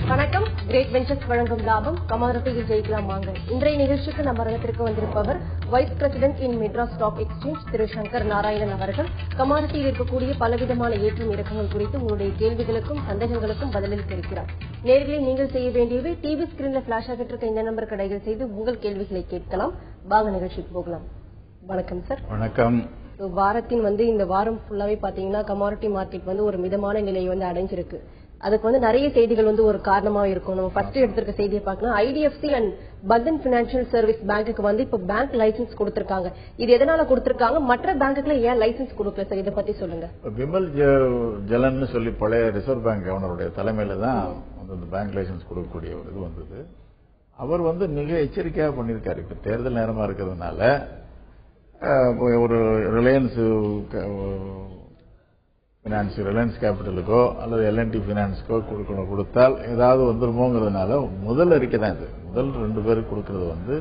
வணக்கம். Great ventures வழங்கும் லாபம் கமாரட்டியில் ஜெயிக்கலாம் வாங்க. இன்றைய நிகழ்ச்சிக்கு நம்ம அரங்கத்திற்கு வந்திருப்பவர் vice president in Madras stock exchange Thiru Shankar Narayanan அவர்கள். கமாரட்டியில் இருக்கக்கூடிய பலவிதமான ஏற்றம் இறக்கங்கள் குறித்து உங்களுடைய கேள்விகளுக்கும் சந்தேகங்களுக்கும் பதிலளிக்க இருக்கிறார். நேர்களை நீங்கள் செய்ய வேண்டியவை டிவி ஸ்கிரீன்ல பிளாஷ் ஆகிட்டு இருக்க இந்த நம்பர் கடைகள் செய்து உங்கள் கேள்விகளை கேட்கலாம். வாங்க நிகழ்ச்சிக்கு போகலாம். வணக்கம் சார். வணக்கம். வாரத்தின் இந்த வாரம் ஃபுல்லாவே பாத்தீங்கன்னா கமாரட்டி மார்க்கெட் ஒரு மிதமான நிலையை அடைஞ்சிருக்கு. அதுக்கு நிறைய செய்திகள் ஒரு காரணமா இருக்கும். நம்ம ஃபர்ஸ்ட் எடுத்திருக்க செய்தியை பார்க்கலாம். IDFC and Bandhan financial service பேங்க்குக்கு இப்ப பேங்க் லைசன்ஸ் கொடுத்திருக்காங்க. இது எதனால கொடுத்திருக்காங்க, மற்ற பேங்க்குல ஏன் லைசன்ஸ் கொடுக்கல சார், இதை பத்தி சொல்லுங்க. விமல் ஜலன் சொல்லி பழைய ரிசர்வ் பேங்க் கவர்னருடைய தலைமையில தான் இந்த பேங்க் லைசன்ஸ் கொடுக்கக்கூடிய ஒரு இது வந்தது. அவர் மிக எச்சரிக்கையாக பண்ணியிருக்காரு. இப்ப தேர்தல் நேரமா இருக்கிறதுனால ஒரு ரிலையன்ஸ் பினான்ஸ், ரிலையன்ஸ் கேபிட்டலுக்கோ அல்லது எல்என்டி பினான்ஸ்க்கோ கொடுத்தால் ஏதாவது வந்துருமோங்கிறதுனால முதல் அறிக்கை தான் இது. முதல் 2 பேருக்கு கொடுக்கறது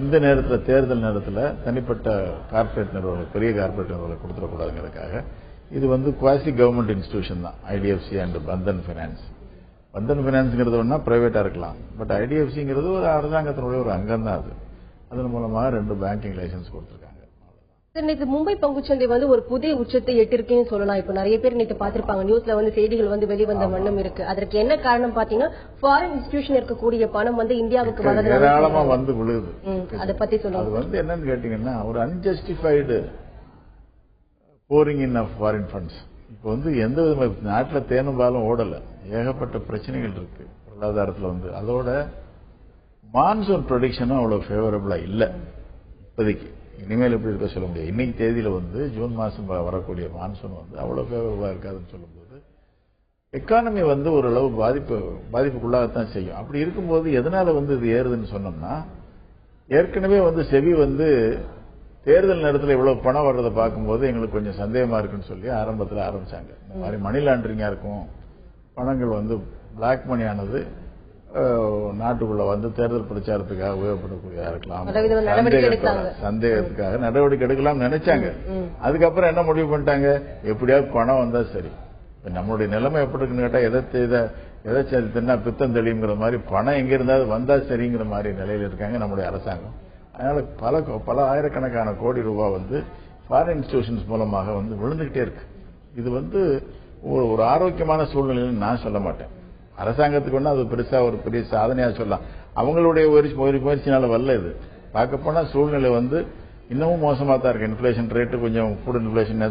இந்த நேரத்தில், தேர்தல் நேரத்தில் தனிப்பட்ட கார்பரேட் நிறுவனம், பெரிய கார்பரேட் நிறுவனம் கொடுத்துடக்கூடாதுங்கிறதுக்காக. இது குவாசி கவர்மெண்ட் இன்ஸ்டிடியூஷன் தான் IDFC and Bandhan finance. Bandhan பினான்ஸ்ங்கிறது பிரைவேட்டா இருக்கலாம், பட் ஐடிஎஃப்சிங்கிறது ஒரு அரசாங்கத்தினுடைய ஒரு அங்கம் தான். அதன் மூலமாக 2 பேங்கிங் லைசன்ஸ் கொடுத்திருக்காங்க. நேற்று மும்பை பங்குச்சந்தை ஒரு புதிய உச்சத்தை எட்டிருக்குன்னு சொல்லலாம். இப்ப நிறைய பேர் நேற்று பாத்திருப்பாங்க, நியூஸ்ல செய்திகள் வெளிவந்த வண்ணம் இருக்கு. அதற்கு என்ன காரணம் பாத்தீங்கன்னா, ஃபாரின் இன்ஸ்டிடியூஷன் இருக்கக்கூடிய பணம் இந்தியாவுக்கு ஏராளமா விழுது. அதை பத்தி சொல்லுங்க. அது என்னன்னு கேட்டீங்கன்னா, ஒரு unjustified pouring in of foreign funds. இப்ப எந்த விதமா நாட்டில் தேனும் பாலும் ஓடல, ஏகப்பட்ட பிரச்சனைகள் இருக்கு பொருளாதாரத்தில். அதோட மான்சூன் ப்ரொடிக்ஷனும் அவ்வளவு ஃபேவரபிளா இல்ல இப்போதைக்கு. இனிமேல் எப்படி இருக்க சொல்ல முடியாது. இன்னைக்கு தேதியில ஜூன் மாசம் வரக்கூடிய மான்சூன் அவ்வளவு ஃபேவரபிளா இருக்காதுன்னு சொல்லும்போது எக்கானமி ஓரளவு பாதிப்புக்குள்ளாகத்தான் செய்யும். அப்படி இருக்கும்போது எதனால இது ஏறுதுன்னு சொன்னோம்னா, ஏற்கனவே செபி தேர்தல் நேரத்தில் இவ்வளவு பணம் வர்றதை பார்க்கும்போது எங்களுக்கு கொஞ்சம் சந்தேகமா இருக்குன்னு சொல்லி ஆரம்பத்தில் ஆரம்பிச்சாங்க. இந்த மாதிரி மணி லாண்டரிங்கா இருக்கும், பணங்கள் பிளாக் மணி ஆனது நாட்டுக்குள்ள தேர்தல் பிரச்சாரத்துக்காக உபயோகப்படக்கூடியதா இருக்கலாம், சந்தேகத்துக்காக நடவடிக்கை எடுக்கலாம் நினைச்சாங்க. அதுக்கப்புறம் என்ன முடிவு பண்ணிட்டாங்க, எப்படியாவது பணம் வந்தா சரி. நம்மளுடைய நிலைமை எப்படி இருக்குன்னு கேட்டா, எதை தின்னா பித்தம் தெளிங்கிற மாதிரி பணம் எங்க இருந்தாவது வந்தா சரிங்கிற மாதிரி நிலையில இருக்காங்க நம்முடைய அரசாங்கம். அதனால பல ஆயிரக்கணக்கான கோடி ரூபாய் ஃபாரின் இன்ஸ்டிடியூஷன்ஸ் மூலமாக விழுந்துகிட்டே இருக்கு. இது ஒரு ஆரோக்கியமான சூழ்நிலைன்னு நான் சொல்ல மாட்டேன். அரசாங்கத்துக்கு அது பெருசா ஒரு பெரிய சாதனையா சொல்லலாம். அவங்களுடைய முயற்சினால வரல. இது பார்க்க போனா சூழ்நிலை இன்னமும் மோசமா தான் இருக்கு. இன்ஃபிளேஷன் ரேட்டு கொஞ்சம் food inflation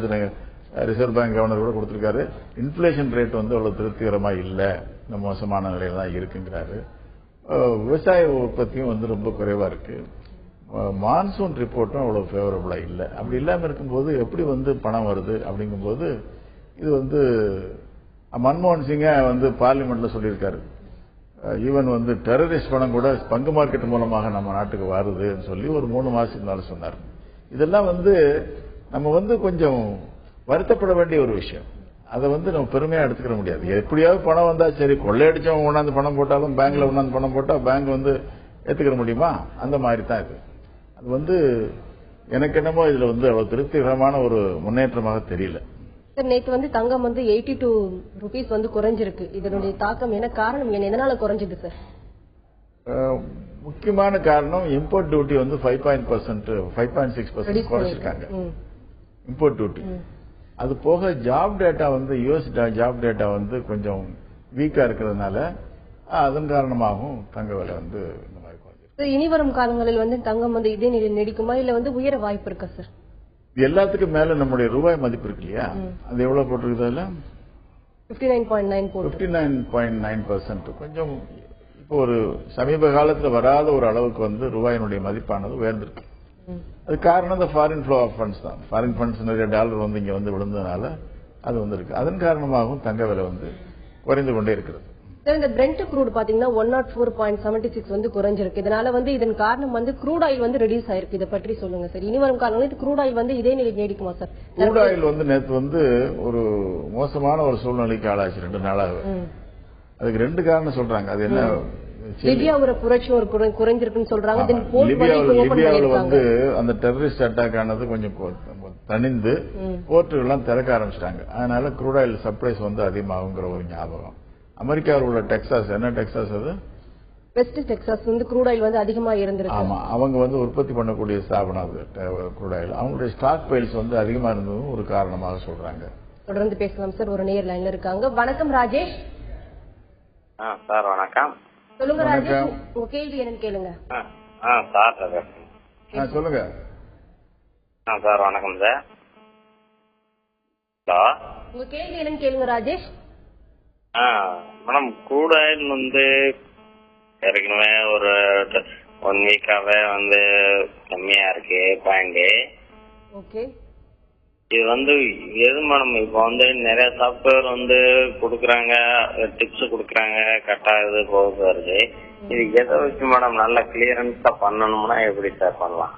reserve bank governor கூட கொடுத்திருக்காரு. இன்ஃபிளேஷன் ரேட் அவ்வளவு திருப்திகரமா இல்ல, இந்த மோசமான நிலையில தான் இருக்குங்கிறாரு. விவசாய உற்பத்தியும் ரொம்ப குறைவா இருக்கு. மான்சூன் ரிப்போர்ட்டும் அவ்வளவு ஃபேவரபிளா இல்ல. அப்படி இல்லாம இருக்கும்போது எப்படி பணம் வருது அப்படிங்கும்போது, இது மன்மோகன் சிங்க பார்லிமெண்ட்ல சொல்லியிருக்காரு, ஈவன் டெரரிஸ்ட் பணம் கூட பங்கு மார்க்கெட் மூலமாக நம்ம நாட்டுக்கு வருதுன்னு சொல்லி ஒரு 3 மாசத்துக்கு முன்னால சொன்னார். இதெல்லாம் நம்ம கொஞ்சம் வருத்தப்பட வேண்டிய ஒரு விஷயம். அதை நம்ம பெருமையா எடுத்துக்கிற முடியாது. எப்படியாவது பணம் வந்தா சரி, கொள்ளையடிச்சவங்க கொண்டாந்து பணம் போட்டாலும் பேங்க்ல கொண்டாந்து பணம் போட்டா பேங்க் ஏத்துக்கிற முடியுமா? அந்த மாதிரி தான் இது. அது எனக்கு என்னமோ இதுல அவ்வளவு திருப்திகரமான ஒரு முன்னேற்றமாக தெரியல. நேற்று தங்கம் 82 ரூபீஸ் குறைஞ்சிருக்கு. இதனுடைய தாக்கம் என்ன, காரணம் என்ன, எதனால குறைஞ்சது சார்? முக்கியமான காரணம் இம்போர்ட் டியூட்டி 5.6% குறைச்சிருக்காங்க. Import duty. அது போக job data US job data கொஞ்சம் வீக்கா இருக்கிறதுனால அதன் காரணமாகவும் தங்க விலை இந்த மாதிரி குறைஞ்சிருக்கு. இனி வரும் காலங்களில் தங்கம் இதே நிலையில் நீடிக்குமா, இல்ல உயர வாய்ப்பு இருக்கா சார்? எல்லாத்துக்கும் மேல நம்முடைய ரூபாய் மதிப்பு இருக்கு இல்லையா, அது எவ்வளவு போட்டிருக்குது? 59.9%. கொஞ்சம் இப்போ ஒரு சமீப காலத்துல வராத ஒரு அளவுக்கு ரூபாயினுடைய மதிப்பானது உயர்ந்திருக்கு. அது காரணம் இந்த ஃபாரின் ஃப்ளோ ஆஃப் ஃபண்ட்ஸ் தான். ஃபாரின் ஃபண்ட்ஸ் நிறைய டாலர் இங்க விழுந்ததுனால அது இருக்கு. அதன் காரணமாகவும் தங்க விலை குறைந்து கொண்டே இருக்கிறது. இந்த பிரெண்ட் க்ரூட் பாத்தீங்கன்னா 104.76 குறைஞ்சிருக்கு. இதனால இதன் காரணம் க்ரூட் ஆயில் ரெடியூஸ் ஆயிருக்கு. இதை பற்றி சொல்லுங்க சார். இனி வரும் காலங்களில் க்ரூட் ஆயில் இதே நிலை நீடிக்குமா சார்? க்ரூட் ஆயில் நேற்று ஒரு மோசமான ஒரு சூழ்நிலைக்கு ஆளாச்சு 2 நாளாக. அதுக்கு 2 காரணம் சொல்றாங்க. அது என்ன, லிபியா ஒரு புரட்சி குறைஞ்சிருக்குன்னு சொல்றாங்க. லிபியாவில் அந்த டெரரிஸ்ட் அட்டாக் ஆனது கொஞ்சம் தணிந்து போர்ட்டுகள் எல்லாம் திறக்க ஆரம்பிச்சிட்டாங்க. அதனால க்ரூட் ஆயில் சப்ளைஸ் அதிகமாகுங்கிற ஒரு ஞாபகம். அமெரிக்காவில் உள்ள டெக்சாஸ், என்ன டெக்சாஸ் அது, வெஸ்ட் டெக்சாஸ் வந்து க்ரூட் ஆயில் வந்து அதிகமா இருந்திருக்கு. ஆமா, அவங்க வந்து உற்பத்தி பண்ணக்கூடிய ஸ்தாபனம் அது க்ரூட் ஆயில். அவங்களுடைய ஸ்டாக் பைல்ஸ் வந்து அதிகமா இருந்ததும் ஒரு காரணமாக சொல்றாங்க. தொடர்ந்து பேசலாம் சார். ஒரு நேயர் லைன்ல இருக்காங்க. வணக்கம் ராஜேஷ். சார் வணக்கம். சொல்லுங்க ராஜேஷ், உங்க கேள்வி என்னன்னு கேளுங்க. சார் சொல்லுங்க. சார் வணக்கம் சார். உங்க கேள்வி என்னன்னு கேளுங்க ராஜேஷ். மேடம், க்ரூட் ஆயில் வந்து ஏற்கனவே ஒரு 1 வீக்காவே வந்து கம்மியா இருக்கு பாயிண்ட். ஓகே, இது வந்து எது மேடம், இப்ப வந்து நிறைய சாப்ட்வேர் வந்து குடுக்கறாங்க, டிப்ஸ் குடுக்கறாங்க, கரெக்டா இது போகுது வருது. இது எதை வச்சு மேடம் நல்ல கிளியரன்ஸா பண்ணணும்னா எப்படி சார் பண்ணலாம்?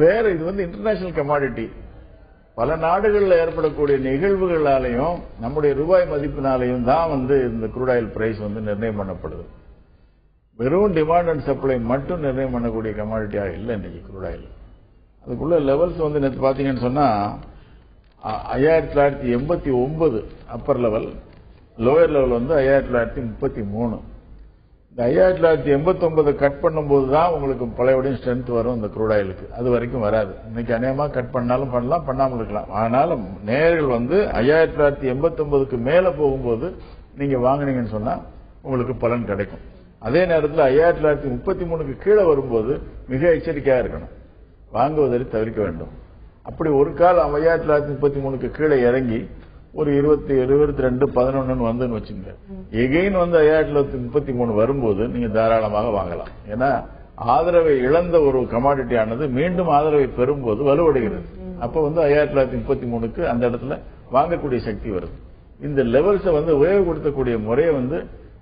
வேற இது வந்து இன்டர்நேஷனல் கமாடிட்டி. பல நாடுகளில் ஏற்படக்கூடிய நிகழ்வுகளாலையும் நம்முடைய ரூபாய் மதிப்பினாலையும் தான் வந்து இந்த க்ரூட் ஆயில் பிரைஸ் வந்து நிர்ணயம் பண்ணப்படுது. வெறும் டிமாண்ட் அண்ட் சப்ளை மட்டும் நிர்ணயம் பண்ணக்கூடிய கமாடிட்டியாக இல்லை இன்னைக்கு க்ரூட் ஆயில். அதுக்குள்ள லெவல்ஸ் வந்து நேற்று பாத்தீங்கன்னு சொன்னா 5989 அப்பர் லெவல், லோயர் லெவல் வந்து 5933. இந்த 5989 கட் பண்ணும்போது தான் உங்களுக்கு பழையபடியும் ஸ்ட்ரென்த் வரும் இந்த க்ரூட் ஆயிலுக்கு. அது வரைக்கும் வராது. இன்னைக்கு அநேகமா கட் பண்ணாலும் பண்ணலாம், பண்ணாமல் இருக்கலாம். ஆனாலும் நேர்கள் வந்து 5989க்கு மேல போகும்போது நீங்க வாங்கினீங்கன்னு சொன்னா உங்களுக்கு பலன் கிடைக்கும். அதே நேரத்தில் 5933க்கு கீழே வரும்போது மிக எச்சரிக்கையா இருக்கணும், வாங்குவதை தவிர்க்க வேண்டும். அப்படி ஒரு கால் 5933க்கு கீழே இறங்கி ஒரு 22, 11 வந்துன்னு வச்சுங்க, எகைன் வந்து 5933 வரும்போது நீங்க தாராளமாக வாங்கலாம். ஏன்னா ஆதரவை இழந்த ஒரு கமாடிட்டி ஆனது மீண்டும் ஆதரவை பெறும்போது வலுவடைகிறது. அப்ப வந்து 5933க்கு அந்த இடத்துல வாங்கக்கூடிய சக்தி வருது. இந்த லெவல்ஸை வந்து உபயோகப்படுத்தக்கூடிய முறையை வந்து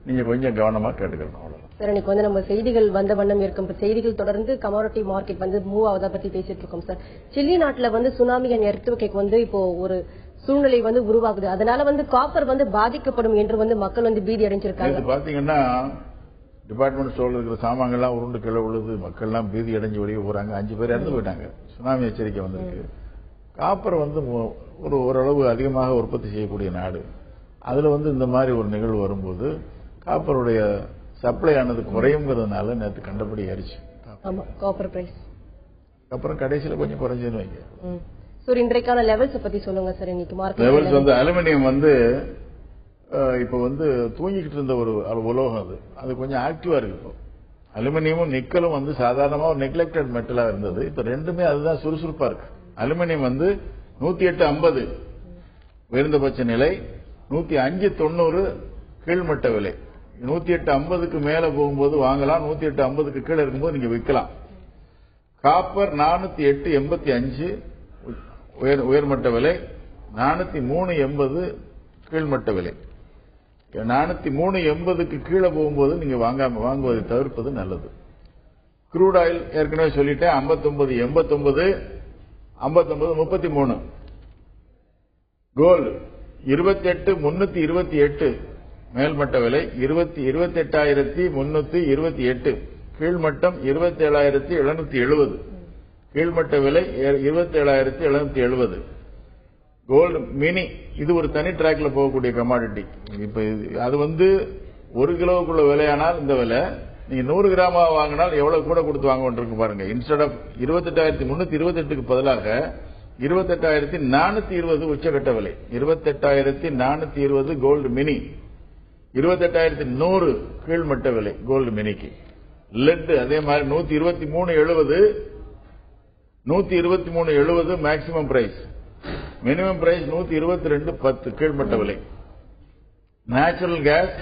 நீங்க கொஞ்சம் கவனமா கேட்டுக்கணும். சார், இன்னைக்கு வந்து நம்ம செய்திகள் வந்த வண்ணம் இருக்கும். செய்திகள் தொடர்ந்து கமாடிட்டி மார்க்கெட் வந்து மூவ் ஆவதை பத்தி பேசிட்டு இருக்கோம் சார். சில்லி நாட்டுல வந்து சுனாமி அண்ட் எர்த்குவேக் வந்து இப்போ ஒரு சூழ்நிலை வந்து உருவாகுது. அதனால வந்து காப்பர் வந்து பாதிக்கப்படும் என்று வந்து மக்கள் வந்து பீதி அடைஞ்சிருக்காங்க. பாத்தீங்கன்னா டிபார்ட்மெண்ட் ஸ்டோர்ல இருக்கிற சாமான்கள்லாம் உருண்டு கீழே விழுது, மக்கள் எல்லாம் பீதி அடைஞ்சு வெளியே போறாங்க. 5 பேர் இறந்து போயிட்டாங்க. சுனாமி எச்சரிக்கை வந்திருக்கு. காப்பர் வந்து ஒரு ஓரளவு அதிகமாக உற்பத்தி செய்யக்கூடிய நாடு. அதுல வந்து இந்த மாதிரி ஒரு நிகழ்வு வரும்போது காப்பருடைய சப்ளை ஆனது குறையுங்கிறதுனால நேற்று கண்டபடி ஏறிச்சு காப்பர் பிரைஸ். அப்புறம் கடைசியில் கொஞ்சம் குறைஞ்சதுன்னு வைங்க. சார், இன்றைக்கான லெவல்ஸ் பத்தி சொல்லுங்க சார். இன்னைக்கு மார்க்கெட் லெவல்ஸ் வந்து அலுமினியம் வந்து இப்ப வந்து தூங்கிக்கிட்டு இருந்த ஒரு உலோகம், அது கொஞ்சம் ஆக்டிவா இருக்கு. இப்போ அலுமினியமும் நிக்கலும் வந்து சாதாரணமா ஒரு நெக்லெக்டட் மெட்டலா இருந்தது. இப்ப ரெண்டுமே அதுதான் சுறுசுறுப்பா இருக்கு. அலுமினியம் வந்து 108.50 உயர்ந்தபட்ச நிலை, 105.90 கீழ்மட்ட விலை. 108.50க்கு மேல போகும்போது வாங்கலாம், 108.50க்கு கீழே இருக்கும்போது நீங்க விற்கலாம். காப்பர் 408.85 உயர்மட்ட விலை, 403.80 கீழ்மட்ட விலை. 403.80க்கு கீழே போகும்போது நீங்க வாங்குவதை தவிர்ப்பது நல்லது. க்ரூட் ஆயில் ஏற்கனவே சொல்லிட்டேன், 59.89, 59.33. கோல்டு 28.328 மேல்மட்ட விலை, 28,328. கீழ்மட்டம் 27,770. கீழ்மட்ட விலை 27,770. கோல்டு மினி இது ஒரு தனி டிராக்ல போகக்கூடிய கமாடிட்டி. இப்ப அது வந்து 1 கிலோவுக்குள்ள விலையானால் இந்த விலை, நீங்க 100 கிராமா வாங்கினால் எவ்வளவு கூட கொடுத்து வாங்க வேண்டியிருக்கு பாருங்க. இன்ஸ்டெட் ஆஃப் 28,328க்கு பதிலாக 28,420 உச்சகட்ட விலை. 28,420 கோல்டு மினி, 28,100 கீழ்மட்ட விலை கோல்டு மினிக்கு. லெட் அதே மாதிரி 123.70, 123.70 மேக்சிமம் பிரைஸ். மினிமம் பிரைஸ் 122.10 கீழ்மட்ட விலை. நேச்சுரல் கேஸ்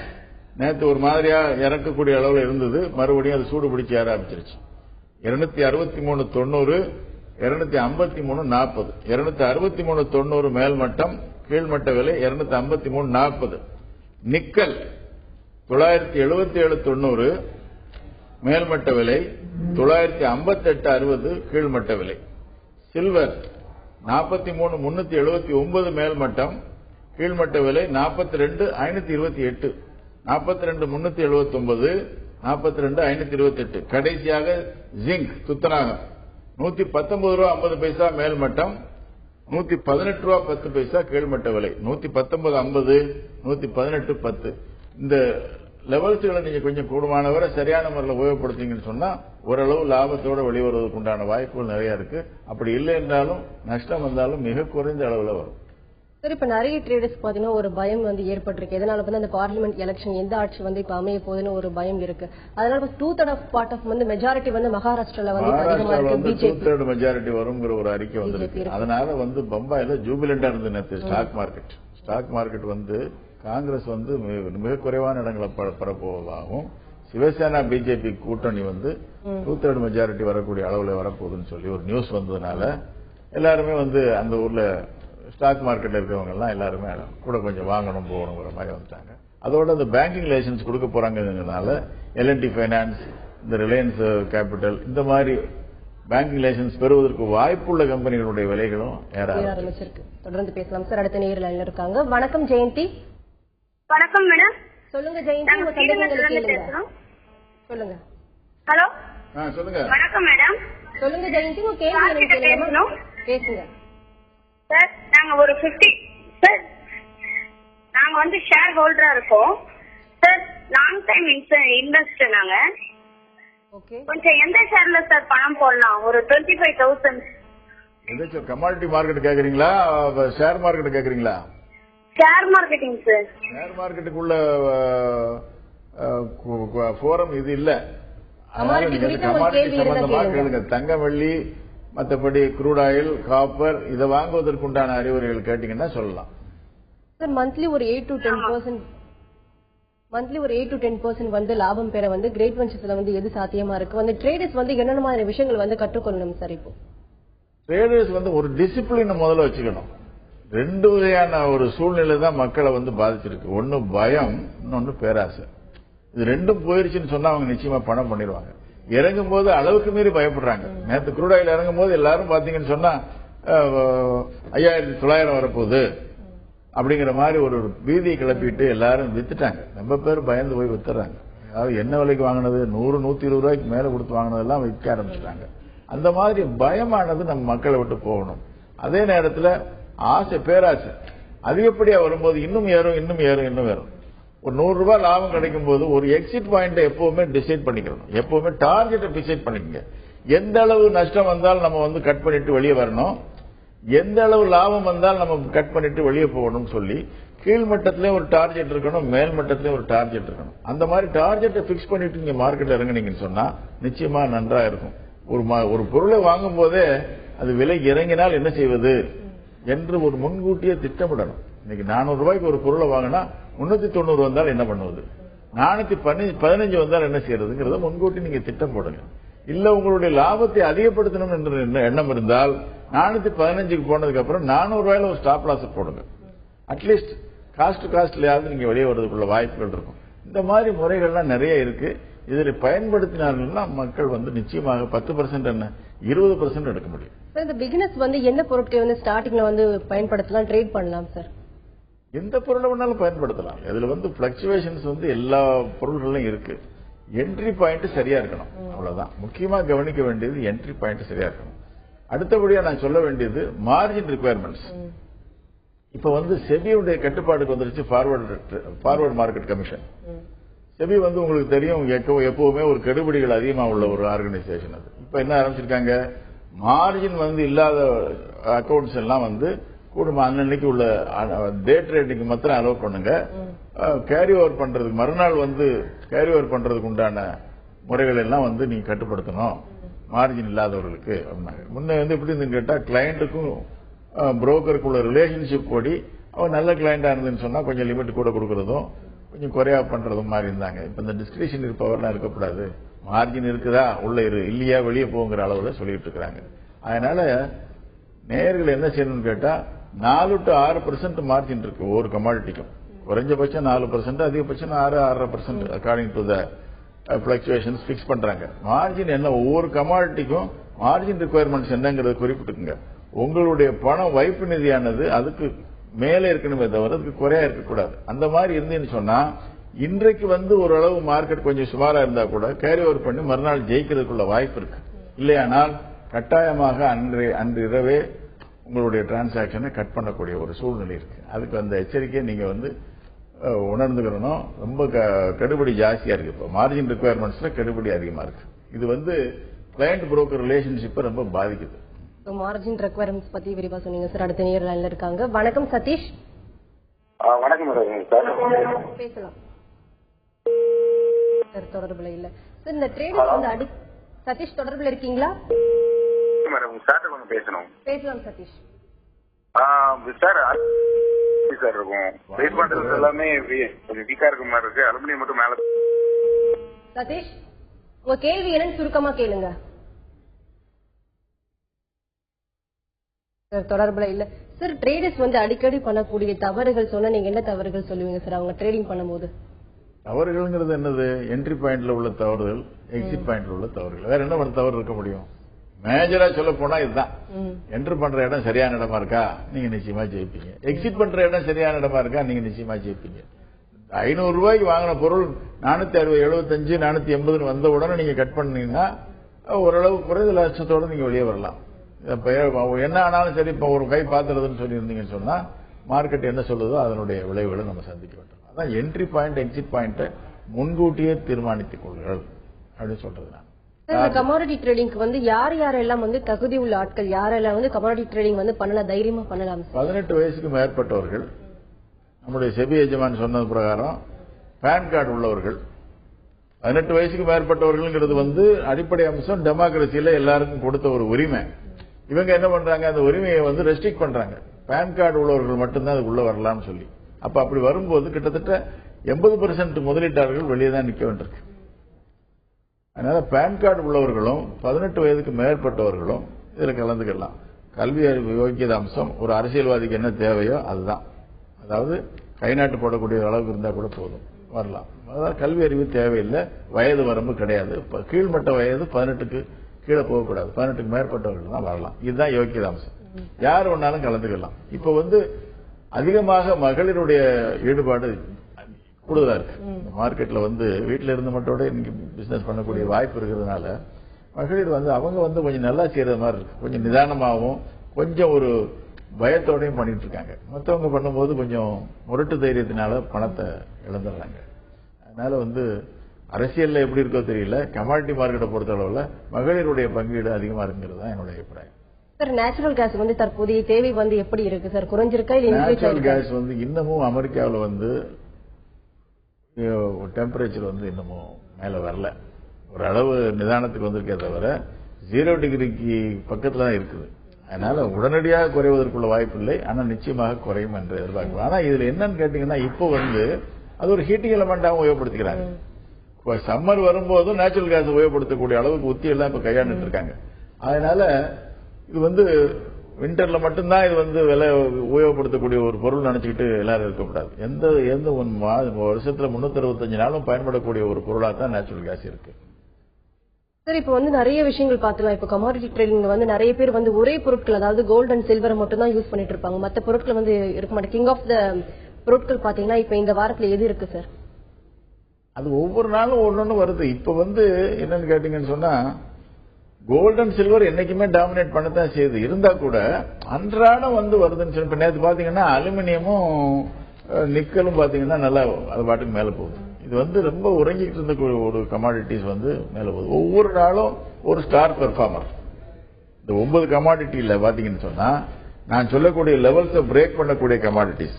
நேற்று ஒரு மாதிரியா இறக்கக்கூடிய அளவில் இருந்தது, மறுபடியும் அது சூடு பிடிச்சி ஏற ஆரம்பிச்சிருச்சு. 263.90, 253.40. 263.90 மேல்மட்டம், கீழ்மட்ட விலை 253.40. நிக்கல் 977.90 மேல்மட்ட விலை, 958.60 கீழ்மட்ட விலை. சில்வர் 43.379 மேல்மட்டம், கீழ்மட்ட விலை 42.528. 42.379, 42.528. கடைசியாக ஜிங்க் துத்தநாகம் 119 ரூபா 50 பைசா மேல்மட்டம், 118 ரூபா 10 பைசா கீழ்மட்ட விலை. 119.50, 118.10. இந்த லெவல்ஸ்களை நீங்க கொஞ்சம் கூடுமானவரை சரியான முறையில் உபயோகப்படுத்தீங்கன்னு சொன்னா ஓரளவு லாபத்தோட வெளிவருவதற்கு உண்டான வாய்ப்புகள் நிறைய இருக்கு. அப்படி இல்லை என்றாலும் நஷ்டம் வந்தாலும் மிக குறைந்த அளவில் வரும். சார், இப்ப நிறைய ட்ரேடர்ஸ் பாத்தீங்கன்னா ஒரு பயம் வந்து ஏற்பட்டிருக்கு. எதனால வந்து அந்த பார்லிமெண்ட் எலெக்ஷன் எந்த ஆட்சி வந்து இப்ப அமைய போகுதுன்னு ஒரு பயம் இருக்கு. அதனால 2/3 வந்து மெஜாரிட்டி வந்து மகாராஷ்டிரால வந்து அதிகமா இருக்கு. பிஜேபி 2/3 மெஜாரிட்டி வரும்ங்கிற ஒரு அறிக்கை வந்திருக்கு. அதனால வந்து பம்பாயில ஜூபிலண்டா இருந்து நேற்று ஸ்டாக் மார்க்கெட் வந்து காங்கிரஸ் வந்து மிக குறைவான இடங்களை பரப்புவதாகவும் சிவசேனா பிஜேபி கூட்டணி வந்து 2/3 மெஜாரிட்டி வரக்கூடிய அளவுல வரப்போகுதுன்னு சொல்லி ஒரு நியூஸ் வந்ததுனால எல்லாருமே வந்து அந்த ஊர்ல ஸ்டாக் மார்க்கெட்ல இருக்கிறவங்க எல்லாம் எல்லாருமே கூட கொஞ்சம் வாங்கணும் போகணுங்கிற மாதிரி வந்துட்டாங்க. அதோட அந்த பேங்கிங் லைசன்ஸ் கொடுக்க போறாங்கிறதுனால எல்என்டி பைனான்ஸ், இந்த ரிலையன்ஸ் கேபிட்டல், இந்த மாதிரி பேங்கிங் லைசன்ஸ் பெறுவதற்கு வாய்ப்புள்ள கம்பெனிகளுடைய விலைகளும் ஏற ஆரம்பிச்சிருக்கு. தொடர்ந்து பேசலாம் சார். அடுத்த நேயர் லைன்ல இருக்காங்க. வணக்கம் ஜெயந்தி. வணக்கம் மேடம். சொல்லுங்க ஜெயந்தி, உங்க சந்தேகங்களை கேளுங்க. சொல்லுங்க. ஹலோ. சொல்லுங்க. வணக்கம் மேடம். சொல்லுங்க ஜெயந்தி, உங்க கேள்வி கேளுங்க. பேசுங்க சார். நாங்க ஒரு 50 சார், நாங்க வந்து ஷேர் ஹோல்டரா இருக்கோம் சார். லாங் டைம் இன்வெஸ்டர் நாங்க. ஓகே. கொஞ்சம் எந்த ஷேர்ல சார் பணம் போடலாம்? ஒரு 25,000. எதாச்சும் கமாடிட்டி மார்க்கெட் கேக்குறீங்களா, ஷேர் மார்க்கெட் கேக்குறீங்களா? Share marketing sir. ஷேர் மார்க்கெட்டுக்குள்ள ஃபோரம் இது இல்ல. அதனால நீங்க கமாடிட்டி சம்பந்தமா கேளுங்க. தங்க, வெள்ளி, மற்றபடி க்ரூட் ஆயில், காப்பர் இதை வாங்குவதற்கு உண்டான அறிவுரைகள் கேட்டீங்கன்னா சொல்லலாம். சார், மந்த்லி ஒரு 8 to 10% வந்து லாபம் பெற வந்து கிரேட் வெஞ்சர்ஸ்ல வந்து எது சாத்தியமா இருக்கு? வந்து ட்ரேடர்ஸ் வந்து என்னென்ன மாதிரி விஷயங்கள் வந்து கற்றுக்கொள்ளணும் சார்? இப்போ ட்ரேடர்ஸ் வந்து ஒரு டிசிப்ளின் முதல்ல வச்சுக்கணும். 2 வகையான ஒரு சூழ்நிலை தான் மக்களை வந்து பாதிச்சிருக்கு. ஒன்னு பயம், இன்னொன்னு பேராசை. இது ரெண்டும் போயிருச்சுன்னு சொன்னா அவங்க நிச்சயமா பணம் பண்ணிடுவாங்க. இறங்கும் போது அளவுக்கு மீறி பயப்படுறாங்க. நேற்று க்ரூட் ஆயில் இறங்கும் போது எல்லாரும் பாத்தீங்கன்னு சொன்னா 5,900 வரப்போகுது அப்படிங்கிற மாதிரி ஒரு பீதியை கிளப்பிட்டு எல்லாரும் வித்துட்டாங்க. ரொம்ப பேர் பயந்து போய் வித்துறாங்க. அதாவது என்ன விலைக்கு வாங்கினது 100-120 ரூபாய்க்கு மேல கொடுத்து வாங்கினதெல்லாம் விற்க ஆரம்பிச்சிட்டாங்க. அந்த மாதிரி பயமானது நம்ம மக்களை விட்டு போகணும். அதே நேரத்தில் ஆசை, பேராசை அதிகப்படியா வரும்போது இன்னும் ஏறும். ஒரு 100 ரூபாய் லாபம் கிடைக்கும் போது ஒரு எக்ஸிட் பாயிண்ட் எப்பவுமே டிசைட் பண்ணிக்கணும். எப்பவுமே டார்கெட்டை டிசைட் பண்ணிக்கங்க. எந்த அளவு நஷ்டம் வந்தால் நம்ம வந்து கட் பண்ணிட்டு வெளியே வரணும், எந்த அளவு லாபம் வந்தால் நம்ம கட் பண்ணிட்டு வெளியே போகணும் சொல்லி கீழ்மட்டத்திலேயும் ஒரு டார்கெட் இருக்கணும், மேல் மட்டத்திலேயும் ஒரு டார்கெட் இருக்கணும். அந்த மாதிரி டார்கெட்டை பிக்ஸ் பண்ணிட்டு நீங்க மார்க்கெட்ல இறங்குனீங்கன்னு சொன்னா நிச்சயமா நன்றா இருக்கும். ஒரு பொருளை வாங்கும் போதே அது விலை இறங்கினால் என்ன செய்வது என்று ஒரு முன்கூட்டியே திட்டமிடணும். இன்னைக்கு 400 ரூபாய்க்கு ஒரு பொருளை வாங்கினா 390 வந்தால் என்ன பண்ணுவது, 415 வந்தால் என்ன செய்யறதுங்கிறத முன்கூட்டி நீங்க திட்டம் போடுங்க. இல்ல உங்களுடைய லாபத்தை அதிகப்படுத்தணும் என்ற எண்ணம் இருந்தால் 415க்கு போனதுக்கு அப்புறம் 400 ரூபாயில ஒரு ஸ்டாப் லாஸ் போடுங்க. அட்லீஸ்ட் காஸ்ட்லயாவது நீங்க வெளியே வர்றதுக்குள்ள வாய்ப்புகள் இருக்கும். இந்த மாதிரி முறைகள்லாம் நிறைய இருக்கு. இதில் பயன்படுத்தினார்கள்னா மக்கள் வந்து நிச்சயமாக 10% என்ன 20% எடுக்க முடியும். இந்த பிகினர்ஸ் வந்து என்ன பொருட்களை வந்து ஸ்டார்டிங்ல வந்து பயன்படுத்தலாம், ட்ரேட் பண்ணலாம் சார்? எந்த பொருளை வேணாலும் பயன்படுத்தலாம். இதுல வந்து பிளக்சுவேஷன்ஸ் வந்து எல்லா பொருள்களும் இருக்கு. என்ட்ரி பாயிண்ட் சரியா இருக்கணும், அவ்வளவுதான். முக்கியமா கவனிக்க வேண்டியது என்ட்ரி பாயிண்ட் சரியா இருக்கணும். அடுத்தபடியா நான் சொல்ல வேண்டியது மார்ஜின் ரிக்வயர்மெண்ட்ஸ். இப்ப வந்து செபியுடைய கட்டுப்பாடுக்கு வந்துருச்சு ஃபார்வர்ட் மார்க்கெட் கமிஷன். செபி வந்து உங்களுக்கு தெரியும் எப்பவுமே ஒரு கெடுபிடிகள் அதிகமா உள்ள ஒரு ஆர்கனைசேஷன். அது இப்ப என்ன ஆரம்பிச்சிருக்காங்க, மார்ஜின் வந்து இல்லாத அக்கௌண்ட்ஸ் எல்லாம் வந்து கூடுமா அன்னைக்கு உள்ள டே ட்ரேடிங் மாத்திரம் அலோவ் பண்ணுங்க. கேரி ஓவர் பண்றதுக்கு மறுநாள் வந்து கேரி ஓவர் பண்றதுக்கு உண்டான முறைகள் எல்லாம் வந்து நீங்க கட்டுப்படுத்தணும் மார்ஜின் இல்லாதவர்களுக்கு அப்படின்னாங்க. முன்ன வந்து எப்படி இருந்து கேட்டா கிளையண்ட்டுக்கும் புரோக்கருக்குள்ள ரிலேஷன்ஷிப் படி அவன் நல்ல கிளையண்டா இருந்துன்னு சொன்னா கொஞ்சம் லிமிட் கூட கொடுக்கறதும் கொஞ்சம் குறையா பண்றதும் மாதிரி இருந்தாங்க. இப்ப இந்த டிஸ்கிரிஷனரி பவர்லாம் இருக்கக்கூடாது, மார்ஜின் இருக்குதா உள்ள இல்லையா வெளியே போங்கிற அளவுல சொல்லிட்டு இருக்காங்க. அதனால நேயர்கள் என்ன செய்யணும்னு கேட்டா 4 to 6% மார்ஜின் இருக்கு ஒவ்வொரு கமாடிட்டிக்கும். குறைஞ்சபட்சம் 4%, அதிகபட்சம் 6-6.5% according to the fluctuations fix பண்றாங்க. மார்ஜின் என்ன, ஒவ்வொரு கமாடிட்டிக்கும் மார்ஜின் ரிக்வயர்மெண்ட்ஸ் என்னங்கிறத குறிப்பிட்டுக்குங்க. உங்களுடைய பணம் வைப்பு நிதியானது அதுக்கு மேலே இருக்கணுமே தவிர அதுக்கு குறையா இருக்கக்கூடாது. அந்த மாதிரி இருந்தேன்னு சொன்னா இன்றைக்கு வந்து ஓரளவு மார்க்கெட் கொஞ்சம் சுமாரா இருந்தா கூட கேரி ஓவர் பண்ணி மறுநாள் ஜெயிக்கிறதுக்குள்ள வாய்ப்பு இருக்கு. இல்லையானால் கட்டாயமாக அன்று இரவே உங்களுடைய டிரான்சாக்சனை கட் பண்ணக்கூடிய ஒரு சூழ்நிலை இருக்கு. அதுக்கு அந்த எச்சரிக்கையை நீங்க வந்து உணர்ந்துக்கிறணும். ரொம்ப கெடுபடி ஜாஸ்தியா இருக்கு. இப்போ மார்ஜின் ரிக்குவயர்மெண்ட்ஸ்ல கெடுபடி அதிகமா இருக்கு. இது வந்து கிளையண்ட் புரோக்கர் ரிலேஷன்ஷிப்பை ரொம்ப பாதிக்குது. மார்ஜின் ரெக்வயர்மெண்ட்ஸ் பத்தி விரிவா சொன்னீங்க சார். அடுத்த நேர் லைன்ல இருக்காங்க. வணக்கம் சதீஷ். வணக்கம் சார். பேசலாம் சார். தொடர்புல இல்ல சார். இந்த ட்ரேடிங் வந்து சதீஷ் தொடர்புல இருக்கீங்களா? பேசணும். பேசலாம் சதீஷ். சார் இருக்கும் வெயிட் பண்றது எல்லாமே கொஞ்சம் வீக்கா இருக்க மாதிரி இருக்கு. அலுமினியம் மட்டும் மேல. சதீஷ் உங்க கேள்வி என்னன்னு சுருக்கமா கேளுங்க சார். தொடர்புல இல்ல சார். ட்ரேடர்ஸ் வந்து அடிக்கடி பண்ணக்கூடிய தவறுகள் சொன்னா நீங்க என்ன தவறுகள் சொல்லுவீங்க சார் அவங்க ட்ரேடிங் பண்ணும்போது? தவறுகள்ங்கிறது என்னது? என்ட்ரி பாயிண்ட்ல உள்ள தவறுகள், எக்ஸிட் பாயிண்ட்ல உள்ள தவறுகள். வேற என்ன ஒரு தவறு இருக்க முடியும்? மேஜரா சொல்ல போனா இதுதான். என்ட்ரி பண்ற இடம் சரியான இடமா இருக்கா, நீங்க நிச்சயமா ஜெயிப்பீங்க. எக்ஸிட் பண்ற இடம் சரியான இடமா இருக்கா, நீங்க நிச்சயமா ஜெயிப்பீங்க. 500 ரூபாய்க்கு வாங்கின பொருள் 475 480 வந்த உடனே நீங்க கட் பண்ணீங்கன்னா ஓரளவு குறைந்த லட்சத்தோட நீங்க வெளியே வரலாம். என்ன ஆனாலும் சரி, இப்ப ஒரு கை பாத்துறதுன்னு சொல்லியிருந்தீங்கன்னு சொன்னா மார்க்கெட் என்ன சொல்லுதோ அதனுடைய விளைவுகளை நம்ம சந்திக்க வேண்டும். அதான் என்ட்ரி பாயிண்ட் எக்ஸிட் பாயிண்ட் முன்கூட்டியே தீர்மானித்துக் கொள்ளுங்கள் அப்படின்னு சொல்றது. நான் கமாடிட்டி ட்ரேடிங்க்கு வந்து யார் யாரெல்லாம் வந்து தகுதி உள்ள ஆட்கள், யாரெல்லாம் வந்து கமாடிட்டி ட்ரேடிங் வந்து பண்ணலாம், தைரியமா பண்ணலாம்? 18 வயசுக்கு மேற்பட்டவர்கள், நம்முடைய செபி எஜமான் சொன்னது பிரகாரம் பேன் கார்டு உள்ளவர்கள். 18 வயசுக்கு மேற்பட்டவர்கள் வந்து அடிப்படை அம்சம் டெமோக்ரஸியில எல்லாருக்கும் கொடுத்த ஒரு உரிமை. இவங்க என்ன பண்றாங்க, அந்த உரிமையை வந்து ரெஸ்ட்ரிக்ட் பண்றாங்க. பேன் கார்டு உள்ளவர்கள் மட்டும்தான் அதுக்குள்ள வரலாம்னு சொல்லி. அப்ப அப்படி வரும்போது கிட்டத்தட்ட 80% முதலீட்டாளர்கள் வெளியே தான் நிக்க வேண்டியிருக்கு. அதனால பேன் கார்டு உள்ளவர்களும் 18 வயதுக்கு மேற்பட்டவர்களும் இதுல கலந்துக்கலாம். கல்வி அறிவு யோக்கியத அம்சம் ஒரு அரசியல்வாதிக்கு என்ன தேவையோ அதுதான். அதாவது கை நாட்டு போடக்கூடிய அளவுக்கு இருந்தா கூட போதும், வரலாம். அதாவது கல்வி அறிவு தேவையில்லை, வயது வரம்பு கிடையாது. கீழ்மட்ட வயது 18க்கு கீழே போகக்கூடாது, 18க்கு மேற்பட்டவர்கள் தான் வரலாம். இதுதான் யோக்கியத அம்சம். யார் வேணாலும் கலந்துக்கலாம். இப்ப வந்து அதிகமாக மகளிருடைய ஈடுபாடு கூடுதலா இருக்கு. மார்க்கெட்ல வந்து வீட்டுல இருந்து மட்டும் இன்னைக்கு பிசினஸ் பண்ணக்கூடிய வாய்ப்பு இருக்கிறதுனால மகளிர் வந்து அவங்க வந்து கொஞ்சம் நல்லா செய்யறது மாதிரி இருக்கு. கொஞ்சம் நிதானமாகவும் கொஞ்சம் ஒரு பயத்தோடையும் பண்ணிட்டு இருக்காங்க. மற்றவங்க பண்ணும்போது கொஞ்சம் முரட்டு தைரியத்தினால பணத்தை இழந்துடுறாங்க. அதனால வந்து அரசியல்ல எப்படி இருக்கோ தெரியல, கமாடிட்டி மார்க்கெட்டை பொறுத்த அளவுல மகளிருடைய பங்கீடு அதிகமா இருக்குங்கிறது தான் என்னுடைய அபிப்பிராயம். சார், நேச்சுரல் கேஸ் வந்து தற்போதைய தேவை வந்து எப்படி இருக்கு சார்? குறைஞ்சிருக்கா இல்ல? நேச்சுரல் கேஸ் வந்து இன்னமும் அமெரிக்காவில் வந்து டெம்பரேச்சர் வந்து இன்னமும் மேல வரல. ஒரு அளவு நிதானத்துக்கு வந்திருக்கே தவிர 0 டிகிரிக்கு பக்கத்துல தான் இருக்குது. அதனால உடனடியாக குறைவதற்குள்ள வாய்ப்பு இல்லை. ஆனா நிச்சயமாக குறையும் என்று எதிர்பார்க்கலாம். ஆனா இதுல என்னன்னு கேட்டீங்கன்னா, இப்போ வந்து அது ஒரு ஹீட்டிங் எலமெண்டாகவும் உபயோகப்படுத்திக்கிறாங்க. சம்மர் வரும்போதும் நேச்சுரல் கேஸ் உபயோகப்படுத்தக்கூடிய அளவுக்கு உத்தி எல்லாம் இப்ப கையாண்டுட்டு இருக்காங்க. அதனால இது வந்து விண்டர்ல மட்டும்தான் இது வந்து விலை உபயோகப்படுத்தக்கூடிய ஒரு பொருள் நினைச்சுக்கிட்டு எல்லாரும் இருக்கக்கூடாது. எந்த வருஷத்துல 365 நாளும் பயன்படக்கூடிய ஒரு பொருளா தான் நேச்சுரல் கேஸ் இருக்கு. சார், இப்ப வந்து நிறைய விஷயங்கள் பாத்துலாம். இப்ப கமாடிட்டி ட்ரேடிங் வந்து நிறைய பேர் வந்து ஒரே பொருட்கள், அதாவது கோல்டு அண்ட் சில்வர் மட்டும் தான் யூஸ் பண்ணிட்டு இருப்பாங்க. மத்த பொருட்கள் வந்து இருக்க மாட்டேன். கிங் ஆஃப் த பொருட்கள் பாத்தீங்கன்னா இப்ப இந்த வாரத்துல எது இருக்கு சார்? அது ஒவ்வொரு நாளும் ஒன்னொன்னு வருது. இப்ப வந்து என்னன்னு கேட்டீங்கன்னு சொன்னா, கோல்டு அண்ட் சில்வர் என்னைக்குமே டாமினேட் பண்ணத்தான் செய்யுது. இருந்தா கூட அன்றாடம் வந்து வருதுன்னு சொல்லி. இப்ப நேற்று பாத்தீங்கன்னா அலுமினியமும் நிக்கலும் பாத்தீங்கன்னா நல்லா அது பாட்டுக்கு மேல போகுது. இது வந்து ரொம்ப உறங்கிட்டு இருந்த ஒரு கமாடிட்டிஸ் வந்து மேல போகுது. ஒவ்வொரு நாளும் ஒரு ஸ்டார் பெர்ஃபார்மர். இந்த 9 கமாடிட்டியில பாத்தீங்கன்னு சொன்னா, நான் சொல்லக்கூடிய லெவல்ஸை பிரேக் பண்ணக்கூடிய கமாடிட்டிஸ்,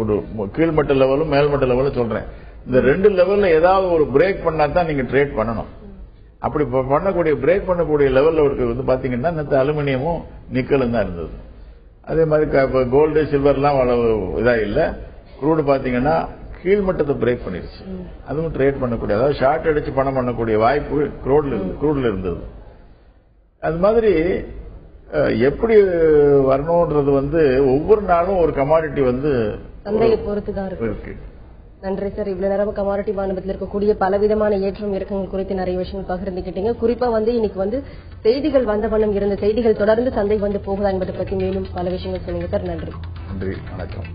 ஒரு கீழ்மட்ட லெவலும் மேல்மட்ட லெவலும் சொல்றேன். இந்த 2 லெவல்ல ஏதாவது ஒரு பிரேக் பண்ணா தான் நீங்க ட்ரேட் பண்ணணும். அப்படி பண்ணக்கூடிய பிரேக் பண்ணக்கூடிய லெவல்ல வந்து பாத்தீங்கன்னா நேற்று அலுமினியமும் நிக்கலும் தான் இருந்தது. அதே மாதிரி கோல்டு சில்வர்லாம் இதா இல்ல. குரூடு பாத்தீங்கன்னா கீழ்மட்டத்தை பிரேக் பண்ணிருச்சு. அதுவும் ட்ரேட் பண்ணக்கூடிய, அதாவது ஷார்ட் அடிச்சு பணம் பண்ணக்கூடிய வாய்ப்பு குரூட்ல இருந்தது. அது மாதிரி எப்படி வரணும்ன்றது வந்து ஒவ்வொரு நாளும் ஒரு கமாடிட்டி வந்து சந்தையை பொறுத்துதான் இருக்கு. நன்றி சார். இவ்வளவு நேரம் கமாடிட்டி வாணிபத்தில் இருக்கக்கூடிய பலவிதமான ஏற்றம் இறக்கங்கள் குறித்து நிறைய விஷயங்கள் பகிர்ந்துக்கிட்டீங்க. குறிப்பா வந்து இன்னைக்கு வந்து செய்திகள் வந்த வண்ணம் இருந்த செய்திகள் தொடர்ந்து சந்தை வந்து போகுதா என்பதை பற்றி மேலும் பல விஷயங்கள் சொன்னீங்க சார். நன்றி. நன்றி, வணக்கம்.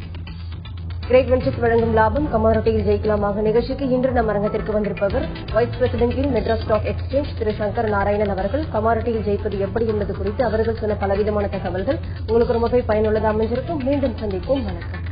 கிரேட் வெஞ்சர்ஸ் வழங்கும் லாபம் கமாடிட்டியில் ஜெயிக்கலாமாக நிகழ்ச்சிக்கு இன்று நம் அரங்கத்திற்கு வந்திருப்பவர் vice president in Madras stock exchange Thiru Shankar Narayanan அவர்கள். கமாடிட்டியில் ஜெயிப்பது எப்படி என்பது குறித்து அவர்கள் சொன்ன பலவிதமான தகவல்கள் உங்களுக்கு ரொம்பவே பயனுள்ளதாக அமைஞ்சிருக்கும். மீண்டும் சந்திப்போம். வணக்கம்.